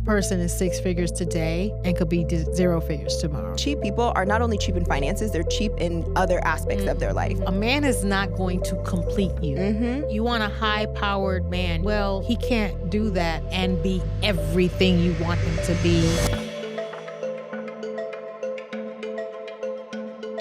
person is six figures today and could be zero figures tomorrow. Cheap people are not only cheap in finances, they're cheap in other aspects of their life. A man is not going to complete you. You want a high-powered man. Well, he can't do that and be everything you want him to be.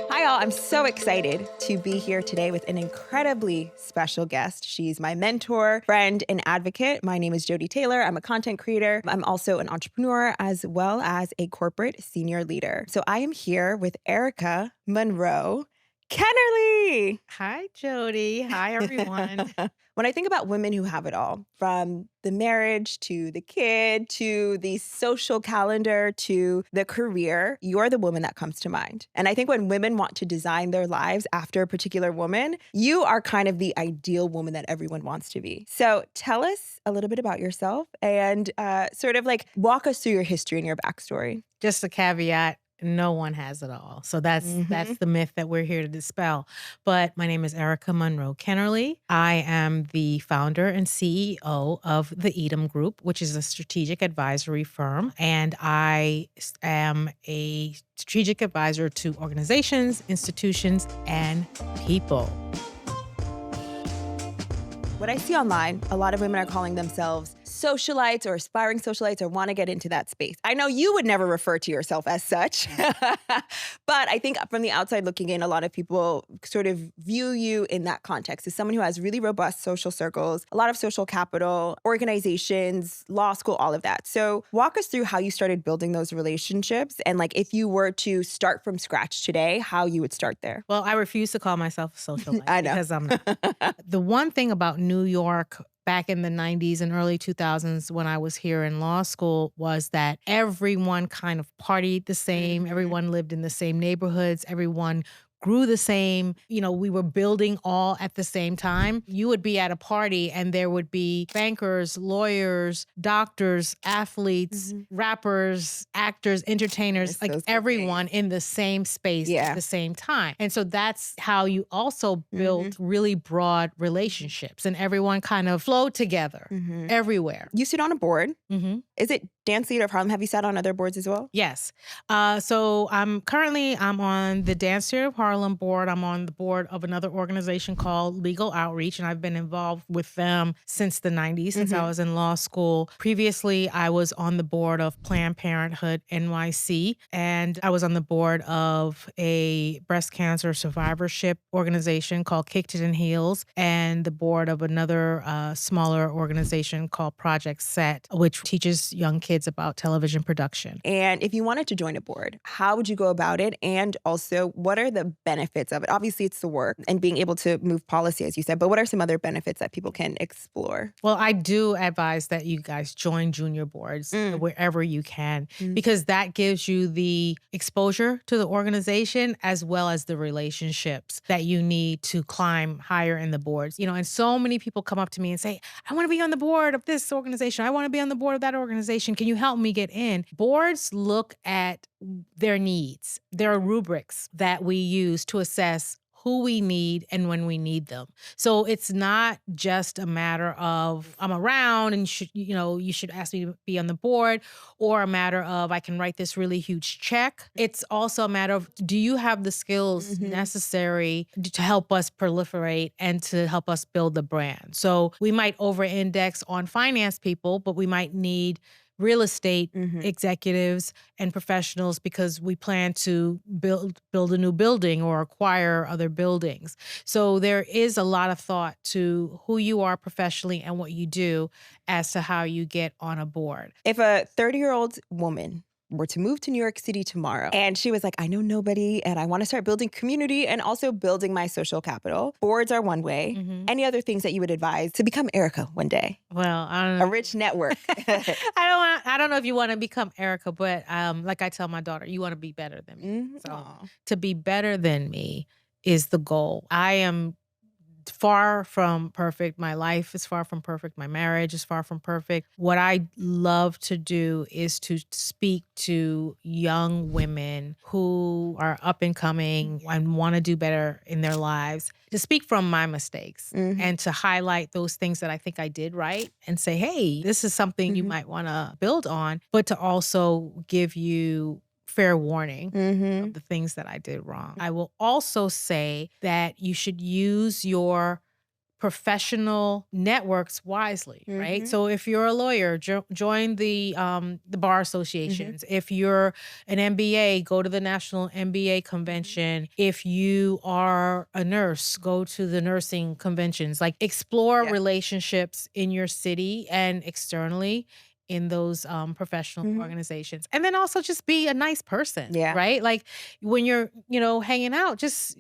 Hi, all. I'm so excited to be here today with an incredibly special guest. She's my mentor, friend, and advocate. My name is Jodie Taylor. I'm a content creator. I'm also an entrepreneur as well as a corporate senior leader. So I am here with Erika Munro Kennerly. Hi, Jodie. Hi, everyone. When I think about women who have it all, from the marriage to the kid to the social calendar to the career, you're the woman that comes to mind. And I think when women want to design their lives after a particular woman, you are kind of the ideal woman that everyone wants to be. So tell us a little bit about yourself and sort of like walk us through your history and your backstory. Just a caveat. No one has it all. So that's the myth that we're here to dispel. But my name is Erika Munro Kennerly. I am the founder and CEO of the Edom Group, which is a strategic advisory firm. And I am a strategic advisor to organizations, institutions, and people. What I see online, a lot of women are calling themselves socialites or aspiring socialites or want to get into that space. I know you would never refer to yourself as such, but I think from the outside looking in, a lot of people sort of view you in that context as someone who has really robust social circles, a lot of social capital, organizations, law school, all of that. So walk us through how you started building those relationships and like if you were to start from scratch today, how you would start there. Well, I refuse to call myself a socialite I know. because I'm not. The one thing about New York back in the 90s and early 2000s when I was here in law school was that everyone kind of partied the same. Everyone lived in the same neighborhoods. Everyone grew the same. You know, we were building all at the same time. You would be at a party and there would be bankers, lawyers, doctors, athletes, rappers, actors, entertainers, like everyone in the same space at the same time. And so that's how you also build really broad relationships and everyone kind of flowed together everywhere. You sit on a board. Is it Dance Theater of Harlem? Have you sat on other boards as well? Yes. So I'm on the Dance Theater of Harlem board. I'm on the board of another organization called Legal Outreach, and I've been involved with them since the 90s, since I was in law school. Previously, I was on the board of Planned Parenthood NYC, and I was on the board of a breast cancer survivorship organization called Kicked It in Heels, and the board of another smaller organization called Project Set, which teaches young kids about television production. And if you wanted to join a board, how would you go about it? And also, what are the benefits of it? Obviously, it's the work and being able to move policy, as you said, but what are some other benefits that people can explore? Well, I do advise that you guys join junior boards wherever you can, because that gives you the exposure to the organization as well as the relationships that you need to climb higher in the boards. You know, and so many people come up to me and say, I want to be on the board of this organization. I want to be on the board of that organization. Can you help me get in? Boards look at their needs. There are rubrics that we use to assess who we need and when we need them. So it's not just a matter of I'm around and you should ask me to be on the board, or a matter of I can write this really huge check. It's also a matter of do you have the skills necessary to help us proliferate and to help us build the brand? So we might over-index on finance people, but we might need real estate executives and professionals because we plan to build a new building or acquire other buildings. So there is a lot of thought to who you are professionally and what you do as to how you get on a board. If a 30-year-old woman were to move to New York City tomorrow and she was like, I know nobody and I want to start building community and also building my social capital, boards are one way. Any other things that you would advise to become Erika one day? Well, I don't know. A rich network. I don't know if you want to become Erika, but like I tell my daughter, you want to be better than me. So to be better than me is the goal. I am far from perfect. My life is far from perfect. My marriage is far from perfect. What I love to do is to speak to young women who are up and coming and want to do better in their lives, to speak from my mistakes and to highlight those things that I think I did right and say, hey, this is something you might want to build on, but to also give you fair warning of the things that I did wrong. I will also say that you should use your professional networks wisely, right? So if you're a lawyer, join the bar associations. If you're an MBA, go to the National MBA Convention. If you are a nurse, go to the nursing conventions. Like explore relationships in your city and externally in those professional organizations. And then also just be a nice person, right? Like when you're, hanging out, just,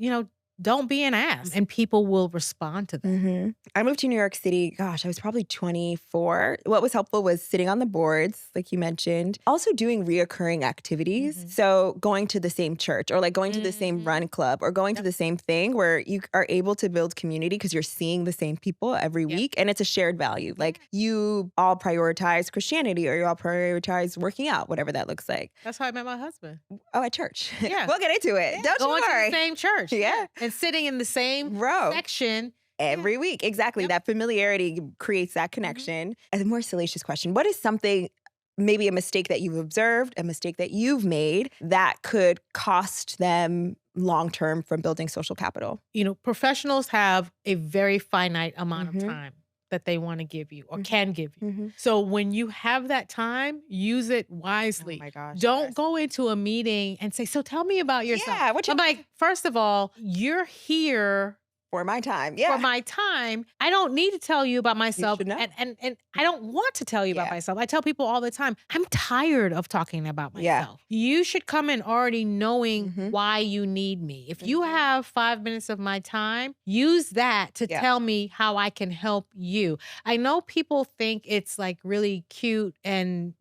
don't be an ass, and people will respond to that. I moved to New York City. Gosh, I was probably 24. What was helpful was sitting on the boards, like you mentioned. Also doing reoccurring activities. So going to the same church or like going to the same run club or going to the same thing where you are able to build community because you're seeing the same people every week. And it's a shared value. Like you all prioritize Christianity or you all prioritize working out, whatever that looks like. That's how I met my husband. Oh, at church. Yeah. We'll get into it. Don't you Going worry. to the same church. Yeah. And sitting in the same row. section. Every week. Exactly. That familiarity creates that connection. And a more salacious question. What is something, maybe a mistake that you've observed, a mistake that you've made that could cost them long-term from building social capital? Professionals have a very finite amount of time that they want to give you or can give you. So when you have that time, use it wisely. Oh my gosh. Don't go into a meeting and say, so tell me about yourself. Yeah, I'm like, first of all, you're here for my time. for my time. I don't need to tell you about myself. should know. And I don't want to tell you about myself. I tell people all the time, I'm tired of talking about myself. You should come in already knowing why you need me. If you have 5 minutes of my time, use that to tell me how I can help you. I know people think it's like really cute and,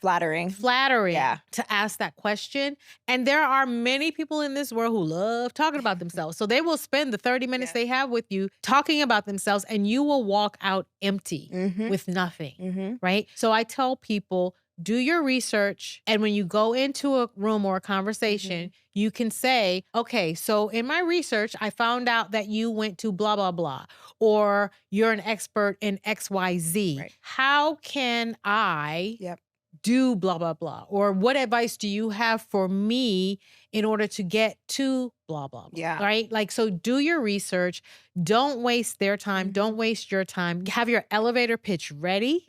flattering to ask that question. And there are many people in this world who love talking about themselves. So they will spend the 30 minutes they have with you talking about themselves, and you will walk out empty with nothing, right? So I tell people, do your research. And when you go into a room or a conversation, you can say, okay, so in my research, I found out that you went to blah, blah, blah, or you're an expert in XYZ. Right. How can I do blah, blah, blah? Or what advice do you have for me in order to get to blah, blah, blah? Yeah. Right? Like, so do your research. Don't waste their time. Don't waste your time. Have your elevator pitch ready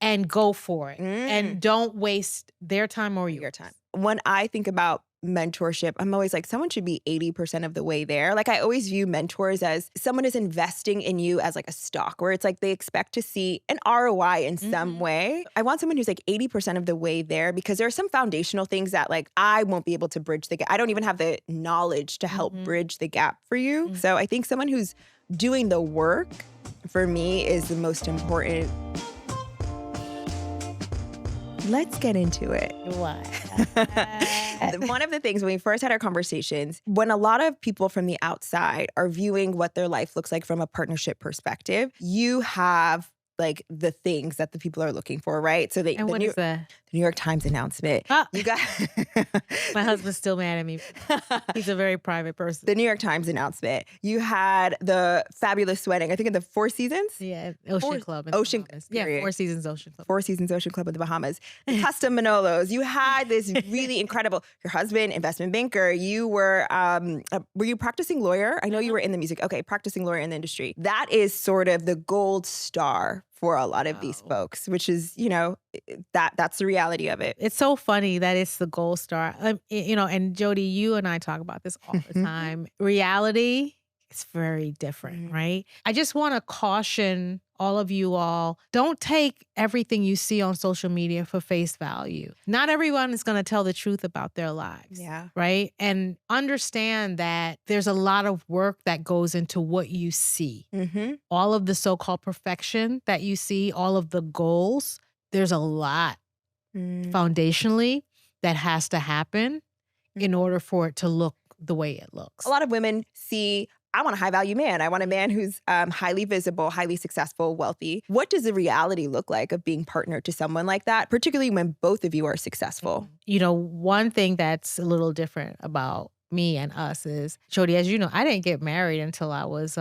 and go for it. And don't waste their time or your time. When I think about mentorship, I'm always like, someone should be 80% of the way there. Like I always view mentors as someone is investing in you as like a stock, where it's like they expect to see an ROI in some way. I want someone who's like 80% of the way there, because there are some foundational things that like I won't be able to bridge the gap. I don't even have the knowledge to help bridge the gap for you. So I think someone who's doing the work for me is the most important. Let's get into it. Why? One of the things when we first had our conversations, when a lot of people from the outside are viewing what their life looks like from a partnership perspective, you have like the things that the people are looking for, right? So And what is that? The New York Times announcement. You got My husband's still mad at me. He's a very private person. The New York Times announcement. You had the fabulous wedding, I think in the Four Seasons? Yeah, Ocean Club. In the Bahamas. Yeah, Four Seasons Ocean Club. Four Seasons Ocean Club in the Bahamas. Custom Manolos. You had this really incredible, your husband, investment banker. You were you practicing lawyer? I know you were in the music. Okay, practicing lawyer in the industry. That is sort of the gold star for a lot of these folks, which is, that's the reality of it. It's so funny that it's the gold star. And Jodie, you and I talk about this all the time. Reality is very different, right? I just want to caution all of you all, don't take everything you see on social media for face value. Not everyone is going to tell the truth about their lives, right? And understand that there's a lot of work that goes into what you see. All of the so-called perfection that you see, all of the goals, there's a lot foundationally that has to happen in order for it to look the way it looks. A lot of women see I want a high value man. I want a man who's highly visible, highly successful, wealthy. What does the reality look like of being partnered to someone like that, particularly when both of you are successful? You know, one thing that's a little different about me and us is, Jodie, as you know, I didn't get married until I was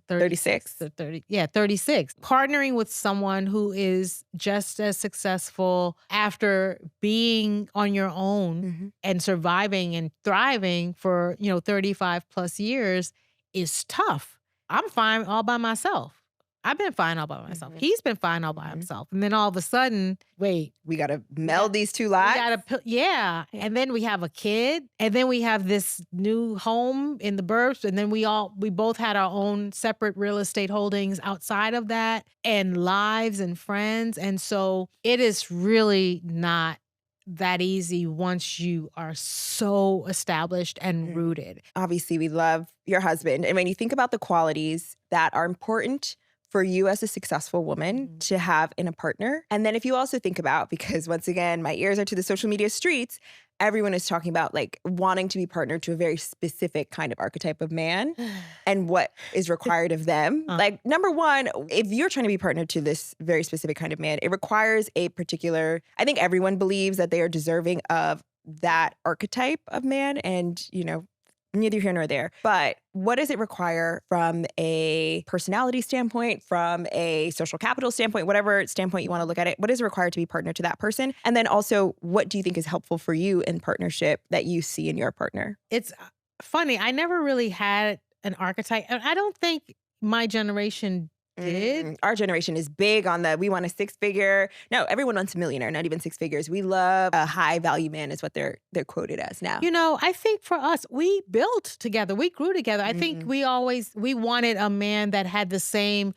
36. 36. Partnering with someone who is just as successful after being on your own and surviving and thriving for, 35 plus years is tough. I'm fine all by myself. I've been fine all by myself. He's been fine all by himself. And then all of a sudden, wait. We got to meld these two lives. Yeah. And then we have a kid. And then we have this new home in the burbs. And then we both had our own separate real estate holdings outside of that, and lives and friends. And so it is really not that easy once you are so established and rooted. Obviously, we love your husband. And when you think about the qualities that are important for you as a successful woman to have in a partner. And then if you also think about, because once again, my ears are to the social media streets, everyone is talking about like wanting to be partnered to a very specific kind of archetype of man and what is required of them. Like, number one, if you're trying to be partnered to this very specific kind of man, it requires a particular, I think everyone believes that they are deserving of that archetype of man. And, neither here nor there. But what does it require from a personality standpoint, from a social capital standpoint, whatever standpoint you want to look at it? What is required to be partnered to that person? And then also, what do you think is helpful for you in partnership that you see in your partner? It's funny. I never really had an archetype. And I don't think my generation did. Our generation is big on we want a six-figure. No, everyone wants a millionaire, not even six figures. We love a high value man is what they're quoted as now. I think for us, we built together. We grew together. I think we wanted a man that had the same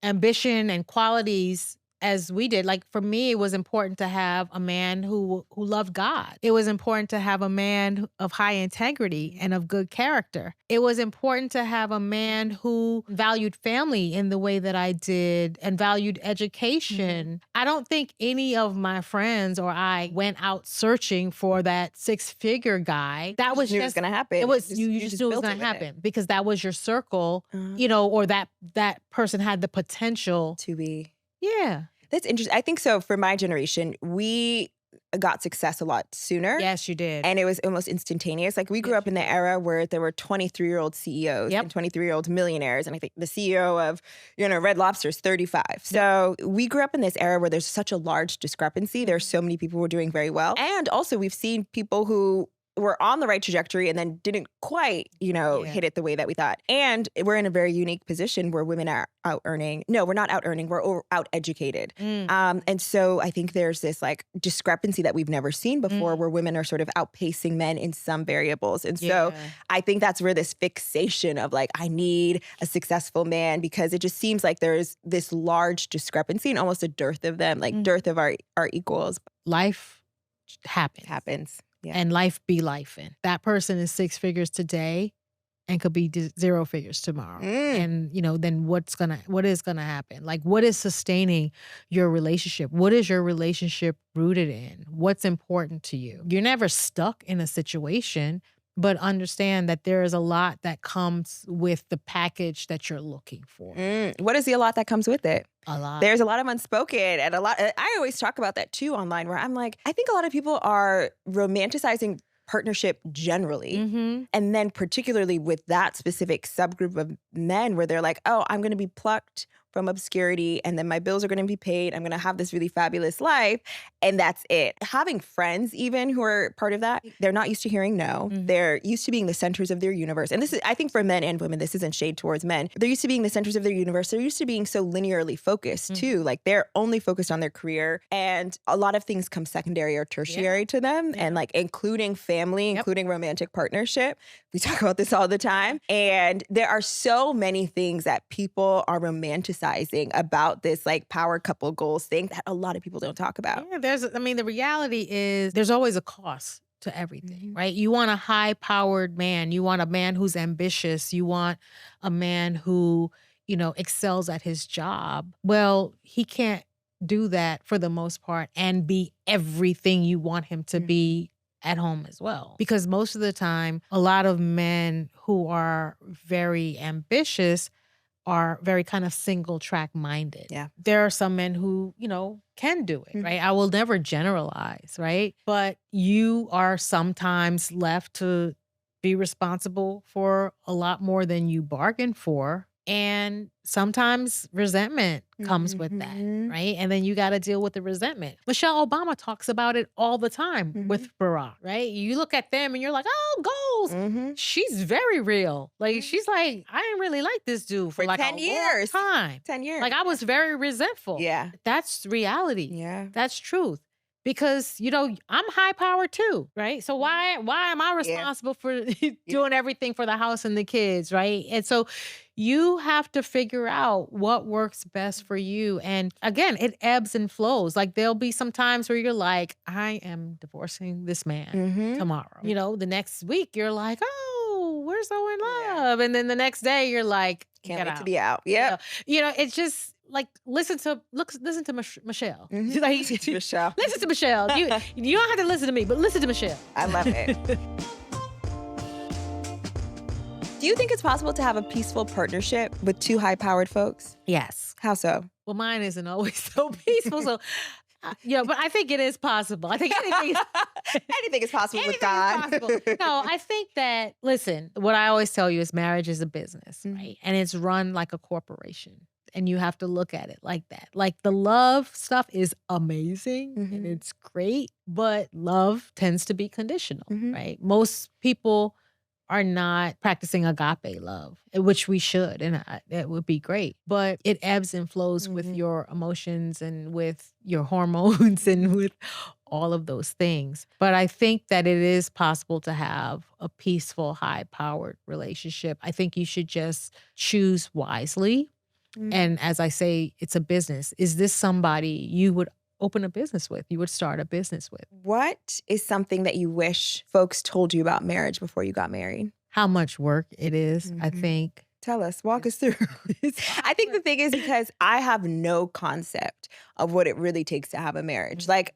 ambition and qualities as we did. Like, for me, it was important to have a man who loved God. It was important to have a man of high integrity and of good character. It was important to have a man who valued family in the way that I did and valued education. I don't think any of my friends or I went out searching for that six-figure guy. That was just knew it was going to happen. It was you just knew it was going to happen because that was your circle, or that person had the potential to be. Yeah. That's interesting. I think so. For my generation, we got success a lot sooner. Yes, you did. And it was almost instantaneous. Like, we grew up in the era where there were 23-year-old CEOs and 23-year-old millionaires. And I think the CEO of, Red Lobster is 35. So we grew up in this era where there's such a large discrepancy. There's so many people who were doing very well. And also we've seen people who were on the right trajectory and then didn't quite, hit it the way that we thought. And we're in a very unique position where women are out-earning. No, we're not out-earning. We're out-educated. And so I think there's this discrepancy that we've never seen before where women are sort of outpacing men in some variables. And so I think that's where this fixation of I need a successful man, because it just seems like there's this large discrepancy and almost a dearth of them, dearth of our equals. Life happens. Yeah. And life be lifing. That person is six figures today and could be zero figures tomorrow. And, then what is gonna happen? What is sustaining your relationship? What is your relationship rooted in? What's important to you? You're never stuck in a situation, but understand that there is a lot that comes with the package that you're looking for. What is a lot that comes with it? A lot. There's a lot of unspoken, and a lot. I always talk about that too online, where I'm like, I think a lot of people are romanticizing partnership generally. And then particularly with that specific subgroup of men where they're like, oh, I'm going to be plucked from obscurity and then my bills are going to be paid. I'm going to have this really fabulous life. And that's it. Having friends even who are part of that, they're not used to hearing no. They're used to being the centers of their universe. And this is, I think for men and women, this isn't shade towards men. They're used to being the centers of their universe. They're used to being so linearly focused too. They're only focused on their career. And a lot of things come secondary or tertiary to them. And including family, including romantic partnership. We talk about this all the time. And there are so many things that people are romanticizing about this power couple goals thing that a lot of people don't talk about. Yeah, the reality is there's always a cost to everything, right? You want a high-powered man. You want a man who's ambitious. You want a man who, excels at his job. Well, he can't do that for the most part and be everything you want him to be at home as well. Because most of the time, a lot of men who are very ambitious are very kind of single track minded. Yeah. There are some men who, can do it, right? I will never generalize, right? But you are sometimes left to be responsible for a lot more than you bargained for. And sometimes resentment comes with that, right? And then you got to deal with the resentment. Michelle Obama talks about it all the time with Barack, right? You look at them and you're like, oh, goals. She's very real. Like, she's like, I didn't really like this dude for like 10 a years. long time. 10 years. Like, I was very resentful. Yeah. That's reality. Yeah. That's truth. Because, I'm high powered too, right? So why am I responsible for doing everything for the house and the kids, right? And so you have to figure out what works best for you. And again, it ebbs and flows. Like there'll be some times where you're like, I am divorcing this man tomorrow. The next week you're like, oh, we're so in love. And then the next day you're like, can't wait to be out. Yeah. It's just like listen to Michelle. Like, listen to Michelle. Listen to Michelle. You don't have to listen to me, but listen to Michelle. I love it. Do you think it's possible to have a peaceful partnership with two high-powered folks? Yes. How so? Well, mine isn't always so peaceful. So, but I think it is possible. I think anything is possible with God. No, I think that, listen, what I always tell you is marriage is a business, right? And it's run like a corporation. And you have to look at it like that. Like the love stuff is amazing and it's great, but love tends to be conditional, right? Most people are not practicing agape love, which we should, and that would be great. But it ebbs and flows with your emotions and with your hormones and with all of those things. But I think that it is possible to have a peaceful, high-powered relationship. I think you should just choose wisely. And as I say, it's a business. Is this somebody you would open a business with? You would start a business with? What is something that you wish folks told you about marriage before you got married? How much work it is, I think. Tell us, walk us through. I think the thing is because I have no concept of what it really takes to have a marriage. Like,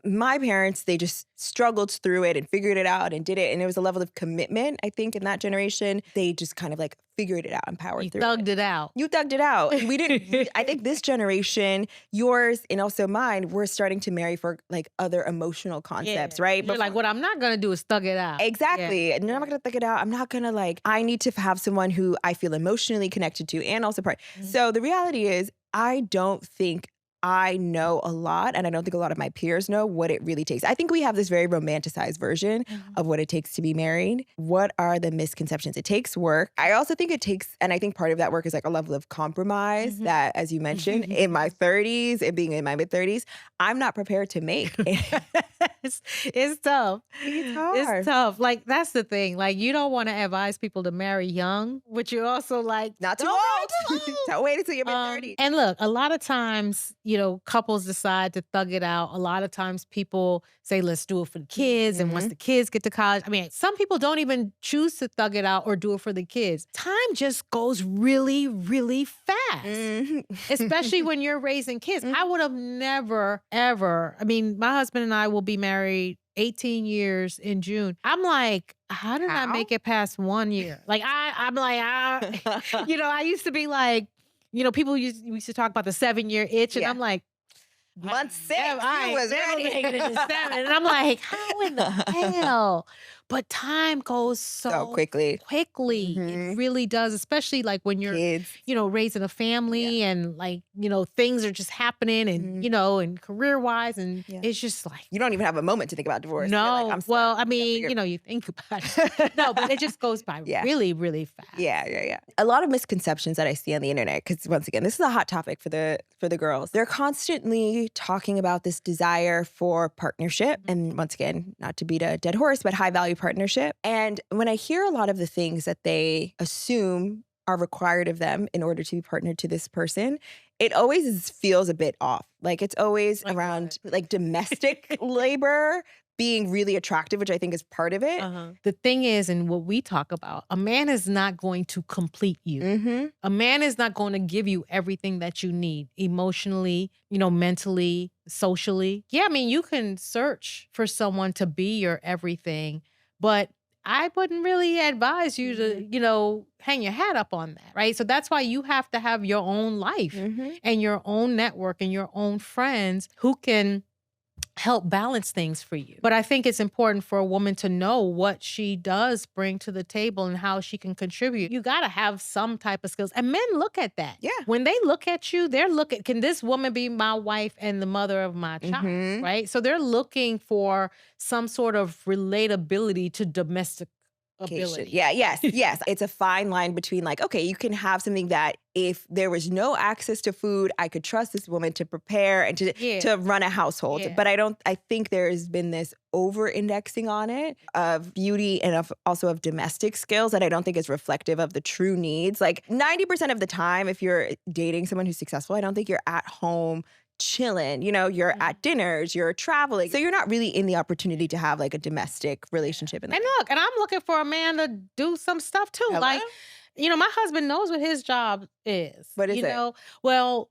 my parents, they just struggled through it and figured it out and did it. And there was a level of commitment, I think, in that generation. They just kind of like figured it out and powered through it. You thugged it out. You thugged it out. We didn't, I think this generation, yours and also mine, we're starting to marry for like other emotional concepts, right? You're like, what I'm not going to do is thug it out. Exactly. And I'm not going to thug it out. I'm not going to I need to have someone who I feel emotionally connected to and also part. So the reality is, I don't think I know a lot, and I don't think a lot of my peers know what it really takes. I think we have this very romanticized version of what it takes to be married. What are the misconceptions? It takes work. I also think it takes, and I think part of that work is like a level of compromise that, as you mentioned, in my 30s and being in my mid-30s, I'm not prepared to make. It's tough. It's hard. It's tough. Like, that's the thing. Like, you don't want to advise people to marry young, but you're also like, not too old. Don't wait until you're mid-30s. And look, a lot of times, couples decide to thug it out. A lot of times people say, let's do it for the kids. And once the kids get to college, I mean, some people don't even choose to thug it out or do it for the kids. Time just goes really, really fast, especially when you're raising kids. I would have never, ever, I mean, my husband and I will be married 18 years in June. I'm like, how did I make it past 1 year? Like, I'm like, I used to be like, people used to talk about the 7-year itch, and I'm like, month 6, I was ready. Making it to 7, and I'm like, how in the hell? But time goes so quickly. It really does, especially like when you're, kids, raising a family and like, things are just happening and, and career-wise, and it's just like. You don't even have a moment to think about divorce. No. Like, well, I mean, you think about it. No, but it just goes by really, really fast. Yeah. A lot of misconceptions that I see on the internet, because once again, this is a hot topic for the girls. They're constantly talking about this desire for partnership. And once again, not to beat a dead horse, but high value partnership. And when I hear a lot of the things that they assume are required of them in order to be partnered to this person, it always feels a bit off. Like, it's always around like domestic labor, being really attractive, which I think is part of it. The thing is, and what we talk about, a man is not going to complete you. Mm-hmm. A man is not going to give you everything that you need emotionally, mentally, socially. Yeah, I mean, you can search for someone to be your everything, but I wouldn't really advise you to, hang your hat up on that, right? So that's why you have to have your own life and your own network and your own friends who can help balance things for you. But I think it's important for a woman to know what she does bring to the table and how she can contribute. You got to have some type of skills. And men look at that. Yeah. When they look at you, they're looking, can this woman be my wife and the mother of my child, right? So they're looking for some sort of relatability to domestic ability. Yeah, yes. It's a fine line between like, okay, you can have something that if there was no access to food, I could trust this woman to prepare and to run a household. Yeah. But I think there's been this over-indexing on it of beauty and also of domestic skills that I don't think is reflective of the true needs. Like 90% of the time, if you're dating someone who's successful, I don't think you're at home chilling, you're at dinners, you're traveling. So you're not really in the opportunity to have like a domestic relationship. And look, and I'm looking for a man to do some stuff too. Hello? Like, my husband knows what his job is. What is it? Well,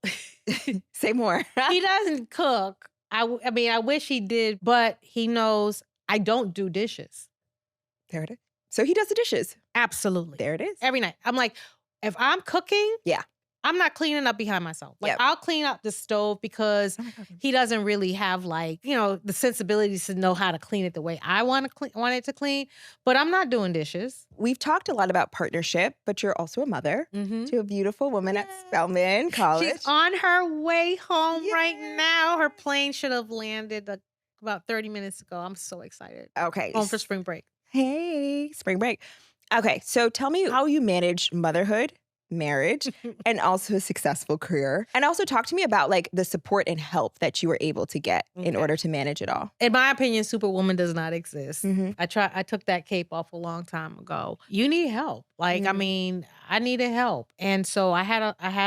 say more. He doesn't cook. I mean, I wish he did, but he knows I don't do dishes. There it is. So he does the dishes. Absolutely. There it is. Every night. I'm like, if I'm cooking, yeah, I'm not cleaning up behind myself. Like, I'll clean up the stove because he doesn't really have like, the sensibilities to know how to clean it the way I want it to clean. But I'm not doing dishes. We've talked a lot about partnership, but you're also a mother to a beautiful woman at Spelman College. She's on her way home right now. Her plane should have landed about 30 minutes ago. I'm so excited. Okay. Home for spring break. Hey, spring break. Okay, so tell me how you manage motherhood, marriage, and also a successful career. And also talk to me about like the support and help that you were able to get in order to manage it all. In my opinion, Superwoman does not exist. I took that cape off a long time ago. You need help. Like, I mean, I needed help. And so I had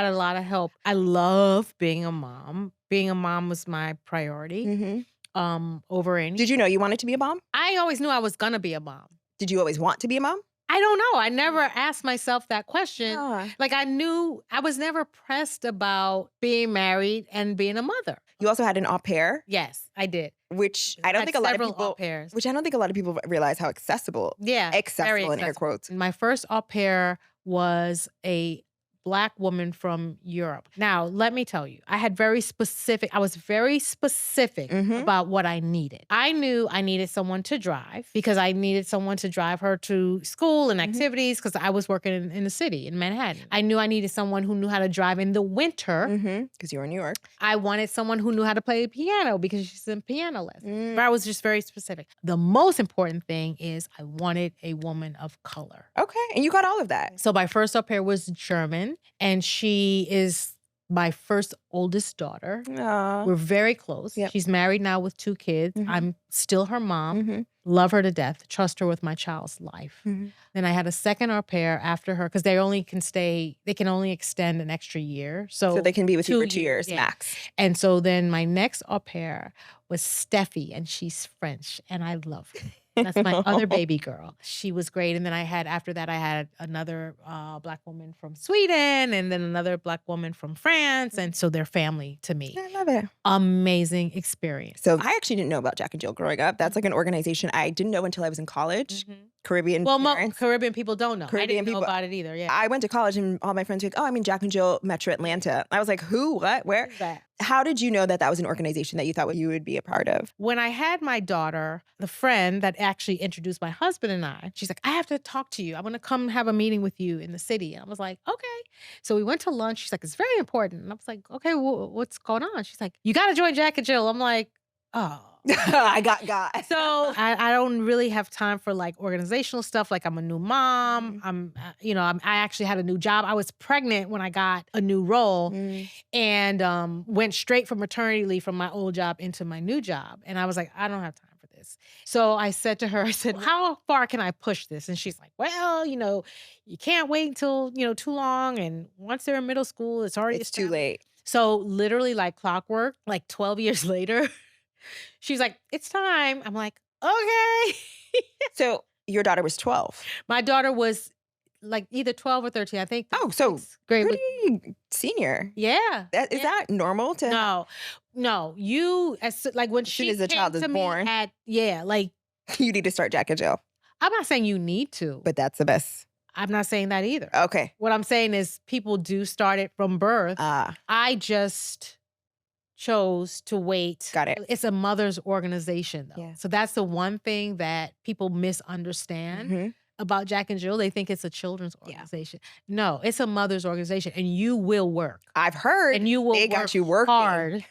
a lot of help. I love being a mom. Being a mom was my priority. Over any. Did you know you wanted to be a mom? I always knew I was gonna be a mom. Did you always want to be a mom? I don't know. I never asked myself that question. Like, I knew I was never pressed about being married and being a mother. You also had an au pair? Yes, I did. Which I don't think a lot of people au pairs. Which I don't think a lot of people realize how accessible. Yeah. Accessible in air quotes. My first au pair was a Black woman from Europe. Now, let me tell you, I was very specific about what I needed. I knew I needed someone to drive because I needed someone to drive her to school and activities because I was working in the city, in Manhattan. I knew I needed someone who knew how to drive in the winter. Because you were in New York. I wanted someone who knew how to play the piano because she's in piano lessons. But I was just very specific. The most important thing is I wanted a woman of color. Okay, and you got all of that. So my first au pair was German. And she is my first oldest daughter. Aww. We're very close. Yep. She's married now with 2 kids. I'm still her mom. Love her to death. Trust her with my child's life. Then I had a second au pair after her because they can only extend an extra year. So they can be with you for 2 years max. And so then my next au pair was Steffi, and she's French, and I love her. That's my other baby girl. She was great. And then after that, I had another Black woman from Sweden and then another Black woman from France. And so they're family to me. I love it. Amazing experience. So I actually didn't know about Jack and Jill growing up. That's like an organization I didn't know until I was in college. Caribbean parents. Caribbean people don't know. Caribbean I didn't know about it either. Yeah. I went to college and all my friends were like, I'm in Jack and Jill Metro Atlanta. I was like, who? What? Where? What is that? How did you know that was an organization that you thought you would be a part of? When I had my daughter, the friend that actually introduced my husband and I, she's like, I have to talk to you. I want to come have a meeting with you in the city. And I was like, okay. So we went to lunch. She's like, it's very important. And I was like, okay, what's going on? She's like, you got to join Jack and Jill. I'm like, oh. I got. So I don't really have time for like organizational stuff. Like I'm a new mom. I actually had a new job. I was pregnant when I got a new role and went straight from maternity leave from my old job into my new job. And I was like, I don't have time for this. So I said to her, how far can I push this? And she's like, well, you can't wait until, too long. And once they're in middle school, it's too late. So literally like clockwork, like 12 years later, she's like, it's time. I'm like, Okay. So your daughter was 12. My daughter was like either 12 or 13. I think. Oh, so grade was, pretty senior. yeah. Is that normal to? No. You like when As soon she as the came child is to me born. like You need to start Jack and Jill. I'm not saying you need to, But that's the best. I'm not saying that either. Okay. What I'm saying is people do start it from birth. I just chose to wait. Got it. It's a mother's organization, though. Yeah. So that's the one thing that people misunderstand about Jack and Jill. They think it's a children's organization. No, it's a mother's organization, and you will work. I've heard. And you will they got you working hard.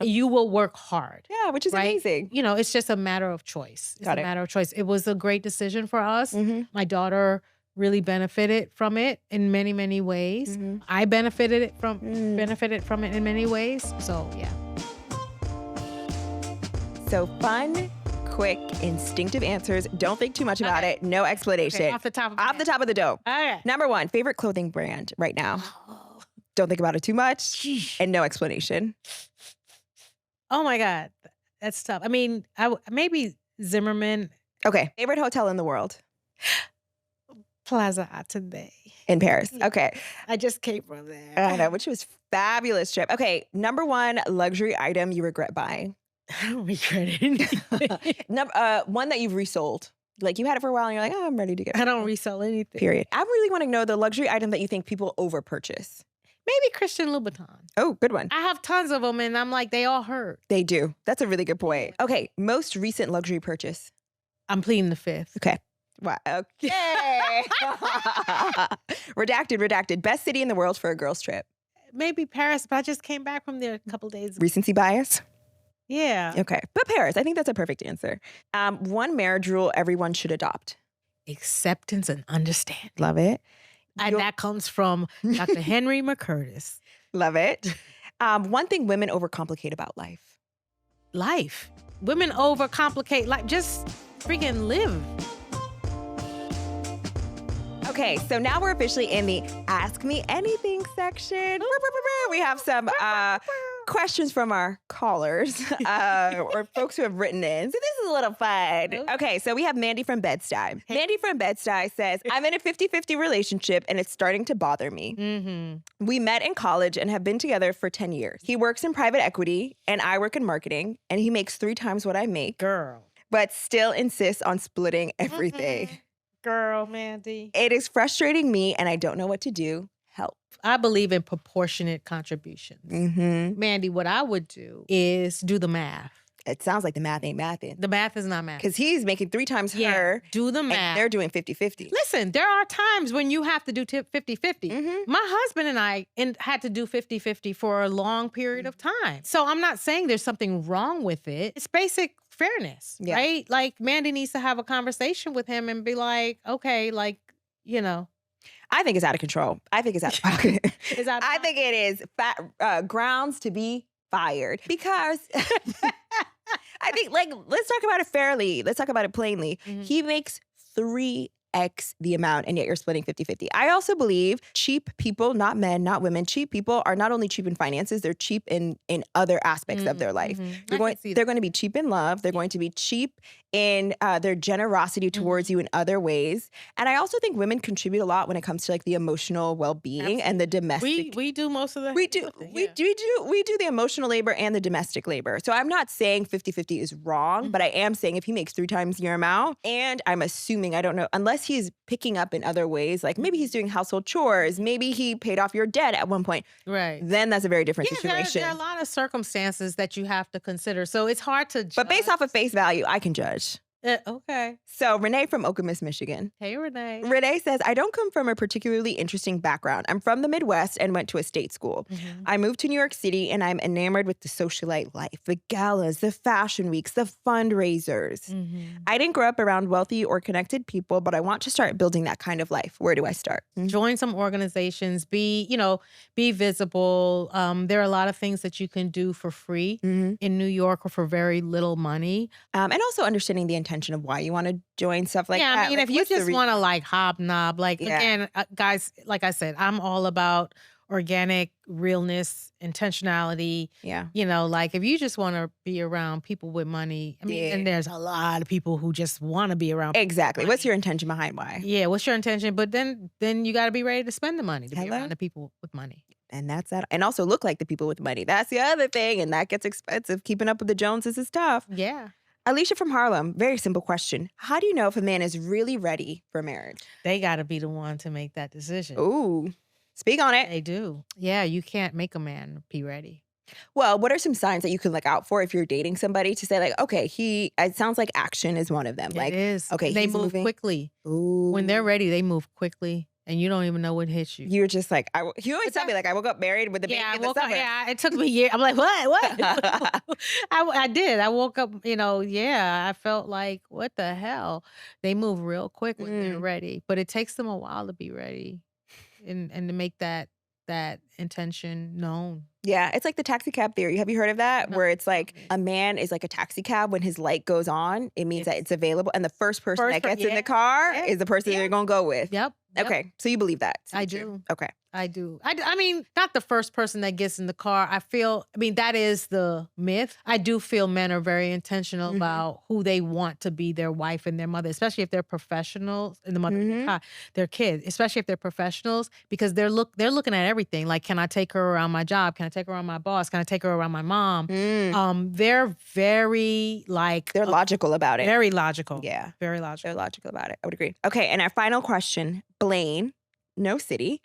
You will work hard. Yeah, which is amazing. You know, it's just a matter of choice. It's Got a it. matter of choice. It was a great decision for us. My daughter really benefited from it in many, many ways. I benefited from it in many ways. So yeah. So fun, quick, instinctive answers. Don't think too much about it. No explanation. Okay, off the top of the dome. Okay. Number 1, favorite clothing brand right now. Don't think about it too much. And no explanation. Oh my God. That's tough. I mean, maybe Zimmerman. Okay. Favorite hotel in the world? Plaza Atelier. In Paris. Okay. I just came from there. I know, which was fabulous trip. Okay. Number 1 luxury item you regret buying. I don't regret anything. One that you've resold. Like you had it for a while and you're like, oh, I'm ready to get it. I don't resell anything. Period. I really want to know the luxury item that you think people overpurchase. Maybe Christian Louboutin. Oh, good one. I have tons of them, and I'm like, they all hurt. They do. That's a really good point. Okay. Most recent luxury purchase. I'm pleading the fifth. Okay. Wow. Okay. Redacted. Best city in the world for a girls' trip. Maybe Paris, but I just came back from there a couple days ago. Recency bias? Yeah. Okay. But Paris, I think that's a perfect answer. One marriage rule everyone should adopt. Acceptance and understanding. Love it. And that comes from Dr. Henry McCurtis. Love it. One thing women overcomplicate about life. Life. Women overcomplicate life. Just freaking live. Okay, so now we're officially in the Ask Me Anything section. We have some questions from our callers or folks who have written in. So this is a little fun. Okay, so we have Mandy from Bed-Stuy. Mandy from Bed-Stuy says, I'm in a 50-50 relationship and it's starting to bother me. We met in college and have been together for 10 years. He works in private equity and I work in marketing, and he makes 3 times what I make. Girl. But still insists on splitting everything. Girl, Mandy. It is frustrating me and I don't know what to do. Help. I believe in proportionate contributions. Mandy, what I would do is do the math. It sounds like the math ain't mathing. The math is not math. Because he's making 3 times her. Do the math. And they're doing 50-50. Listen, there are times when you have to do 50-50. My husband and I had to do 50-50 for a long period of time. So I'm not saying there's something wrong with it. It's basic fairness, right? Like Mandy needs to have a conversation with him and be like, okay, like, you know. I think it's out of control. I think it's out of pocket. I think it is grounds to be fired. Because I think, like, let's talk about it fairly. Let's talk about it plainly. He makes 3x the amount, and yet you're splitting 50-50. I also believe cheap people, not men, not women, cheap people are not only cheap in finances, they're cheap in other aspects of their life. They're going to be cheap in love. They're going to be cheap in their generosity towards you in other ways. And I also think women contribute a lot when it comes to like the emotional well-being and the domestic. We do most of that. We do the emotional labor and the domestic labor. So I'm not saying 50-50 is wrong, but I am saying if he makes 3 times your amount, and I'm assuming, I don't know, unless he's picking up in other ways, like maybe he's doing household chores, maybe he paid off your debt at one point. Right. Then that's a very different situation. There are a lot of circumstances that you have to consider. So it's hard to judge. But based off of face value, I can judge. Okay. So Renee from Okemos, Michigan. Hey, Renee. Renee says, I don't come from a particularly interesting background. I'm from the Midwest and went to a state school. I moved to New York City and I'm enamored with the socialite life, the galas, the fashion weeks, the fundraisers. I didn't grow up around wealthy or connected people, but I want to start building that kind of life. Where do I start? Join some organizations, be visible. There are a lot of things that you can do for free in New York or for very little money. And also understanding the intention of why you want to join stuff like that. Yeah, I mean, if you just want to like hobnob, like again, guys, like I said, I'm all about organic realness, intentionality. Yeah. Like if you just want to be around people with money, I mean, and there's a lot of people who just want to be around people with Exactly. What's money. your intention behind why? Yeah, what's your intention? But then you got to be ready to spend the money to be around the people with money. And that's that. And also look like the people with money. That's the other thing. And that gets expensive. Keeping up with the Joneses is tough. Yeah. Alicia from Harlem, very simple question. How do you know if a man is really ready for marriage? They got to be the one to make that decision. Ooh, speak on it. They do. Yeah, you can't make a man be ready. Well, what are some signs that you can look out for if you're dating somebody to say like, okay, it sounds like action is one of them. Like, it is. Okay, they he's move moving quickly. Ooh. When they're ready, they move quickly. And you don't even know what hits you. You're just like, you always tell me like, I woke up married with the baby in the summer. Yeah, it took me years. I'm like, what? I did. I woke up, I felt like, what the hell? They move real quick when they're ready. But it takes them a while to be ready and to make that intention known. Yeah, it's like the taxi cab theory. Have you heard of that? No. Where it's like a man is like a taxi cab. When his light goes on, it means that it's available. And the first person that gets in the car is the person they're going to go with. Yep. Okay, so you believe that? I do. Okay. I do. I mean, not the first person that gets in the car. That is the myth. I do feel men are very intentional about who they want to be their wife and their mother, especially if they're professionals, and the mother, their kids, especially if they're professionals, because they're looking at everything. Like, can I take her around my job? Can I take her around my boss? Can I take her around my mom? They're very they're logical about it. Very logical. Yeah. Very logical. They're logical about it. I would agree. Okay, and our final question, Blaine, no city.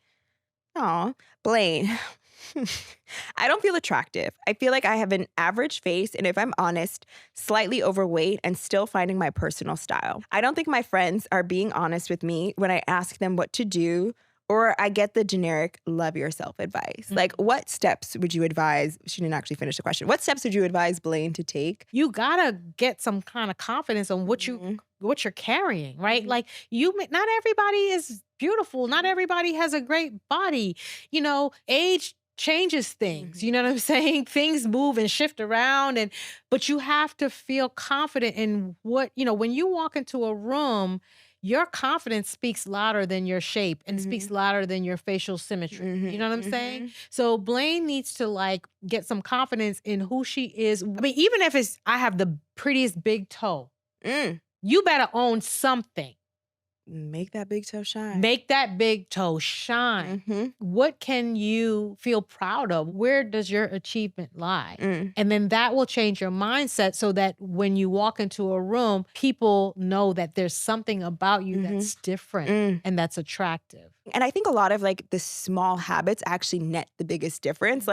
Aw, Blaine. I don't feel attractive. I feel like I have an average face, and if I'm honest, slightly overweight and still finding my personal style. I don't think my friends are being honest with me when I ask them what to do, or I get the generic love yourself advice. Like, what steps would you advise? She didn't actually finish the question. What steps would you advise Blaine to take? You gotta get some kind of confidence on what you're carrying, right? Like, not everybody is beautiful. Not everybody has a great body. Age changes things. You know what I'm saying? Things move and shift around, but you have to feel confident in what, when you walk into a room, your confidence speaks louder than your shape and speaks louder than your facial symmetry. You know what I'm saying? So Blaine needs to get some confidence in who she is. I mean, even if I have the prettiest big toe, you better own something. Make that big toe shine. Make that big toe shine. What can you feel proud of? Where does your achievement lie? And then that will change your mindset so that when you walk into a room, people know that there's something about you that's different and that's attractive. And I think a lot of the small habits actually net the biggest difference.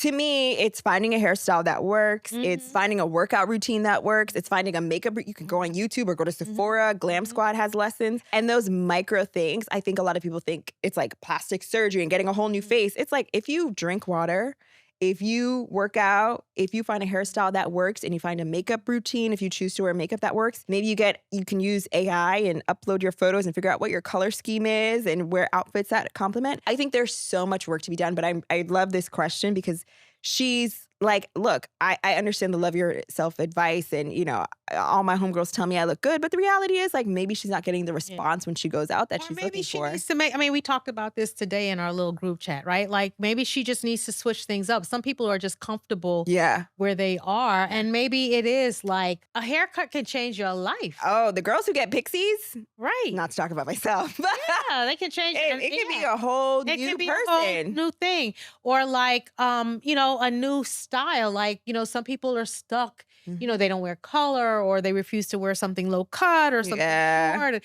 To me, it's finding a hairstyle that works. It's finding a workout routine that works. It's finding a makeup. You can go on YouTube or go to Sephora. Glam Squad has lessons. And those micro things, I think a lot of people think it's like plastic surgery and getting a whole new face. It's like if you drink water, if you work out, if you find a hairstyle that works and you find a makeup routine, if you choose to wear makeup that works, maybe you can use AI and upload your photos and figure out what your color scheme is and wear outfits that complement. I think there's so much work to be done, but I love this question because she's like, look, I understand the love yourself advice and, all my homegirls tell me I look good, but the reality is maybe she's not getting the response when she goes out that she's looking for. Maybe she needs to we talked about this today in our little group chat, right? Like maybe she just needs to switch things up. Some people are just comfortable where they are. And maybe it is like a haircut can change your life. Oh, the girls who get pixies? Right. Not to talk about myself. Yeah, they can change. It can be a whole new person. A whole new thing. Or a new style. Like, some people are stuck. They don't wear color or they refuse to wear something low cut or something short.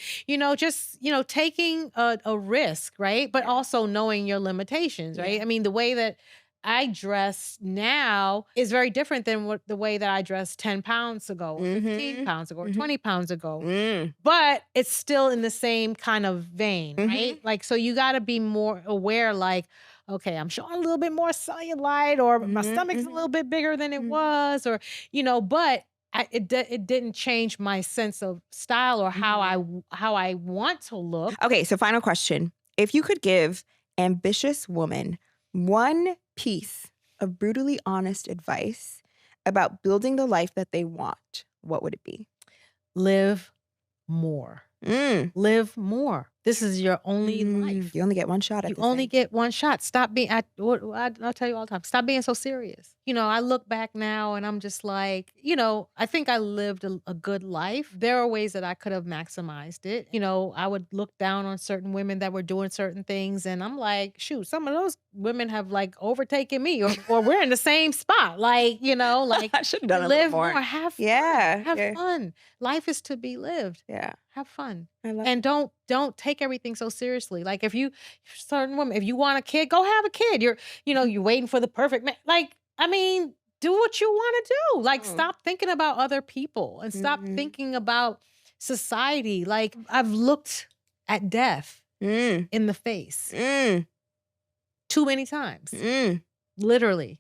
Taking a risk, right? But also knowing your limitations, right? I mean, the way that I dress now is very different than the way that I dressed 10 pounds ago, or 15 pounds ago, or 20 pounds ago. But it's still in the same kind of vein, right? So you got to be more aware, okay, I'm showing a little bit more cellulite or my stomach's a little bit bigger than it was or, but it didn't change my sense of style or how I want to look. Okay, so final question. If you could give ambitious woman one piece of brutally honest advice about building the life that they want, what would it be? Live more. Live more. This is your only life. You only get one shot at You this only thing. get one shot. Stop being, I'll tell you all the time, stop being so serious. I look back now and I'm just like, I think I lived a good life. There are ways that I could have maximized it. I would look down on certain women that were doing certain things. And I'm like, shoot, some of those women have like overtaken me or we're in the same spot. Like, like I should have done a live little more. have fun. Yeah. Have fun. Life is to be lived. Yeah. Have fun. I love And don't take everything so seriously. Like if you certain women, if you want a kid, go have a kid. You're waiting for the perfect man. Like, I mean, do what you want to do. Like stop thinking about other people and stop thinking about society. Like I've looked at death in the face too many times. Literally.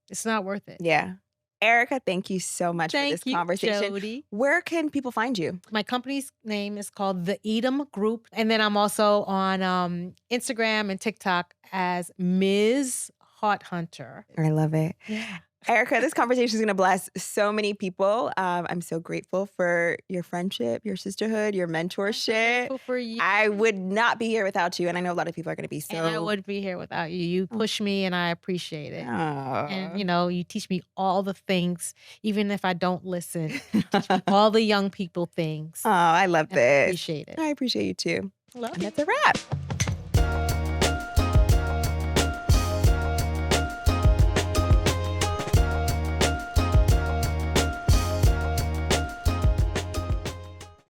It's not worth it. Yeah. Erika, thank you so much for this conversation. Jodie. Where can people find you? My company's name is called The Edom Group. And then I'm also on Instagram and TikTok as Ms. Hot Hunter. I love it. Yeah. Erika, this conversation is going to bless so many people. I'm so grateful for your friendship, your sisterhood, your mentorship. Grateful for you. I would not be here without you. And I know a lot of people are going to be so. And I would be here without you. You push me and I appreciate it. And, you teach me all the things, even if I don't listen. You teach me all the young people things. Oh, I love this. I appreciate it. I appreciate you too. Love And that's a wrap.